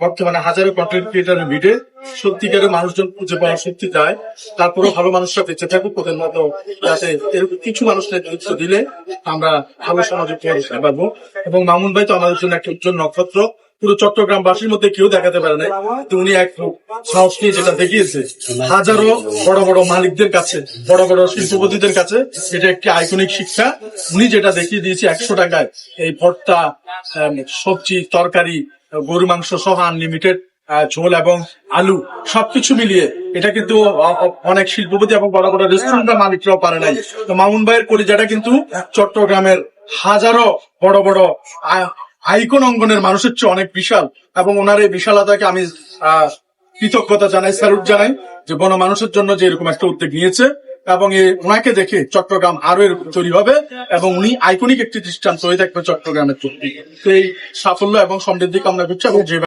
বর্তমানে হাজারো কন্টেন্ট ক্রিয়েটারের ভিড়ে সত্যিকারের মানুষজন খুঁজে পাওয়া সত্যি যায়। তারপরেও ভালো মানুষরা বেঁচে থাকুক ওদের মতো, যাতে এরকম কিছু মানুষের নেতৃত্ব দিলে আমরা ভালো সমাজে পৌঁছতে পারবো। এবং মামুন ভাই তো আমাদের জন্য একটা উজ্জ্বল নক্ষত্র, পুরো চট্টগ্রামবাসীর মধ্যে কেউ দেখাতে পারে না, তো উনি এক সাহস নিয়ে যেটা দেখিয়েছে হাজারো বড় বড় মালিকদের কাছে, বড় বড় শিল্পপতিদের কাছে, এটা একটি আইকনিক শিক্ষা। উনি যেটা দেখিয়ে দিয়েছে 100 টাকায় এই ভর্তা, সবজি, তরকারি, গরু মাংস সহ আনলিমিটেড ঝোল এবং আলু সবকিছু মিলিয়ে, এটা কিন্তু অনেক শিল্পপতি এবং বড় বড় রেস্টুরেন্টের মালিকরাও পারে নাই। তো মামুন ভাইয়ের কলিজাটা কিন্তু চট্টগ্রামের হাজারো বড় বড় আইকন অঙ্গনের মানুষের চেয়ে অনেক বিশাল, এবং ওনার এই বিশালতাকে আমি কৃতজ্ঞতা জানাই, স্যালুট জানাই, যে বড় মানুষের জন্য যে এরকম একটা উদ্যোগ নিয়েছে। এবং ওনাকে দেখে চট্টগ্রাম আরো এরকম তৈরি হবে এবং উনি আইকনিক একটি দৃষ্টান্ত হয়ে থাকবে চট্টগ্রামের প্রতি। তো এই সাফল্য এবং সমৃদ্ধি কামনা করছে এবং যে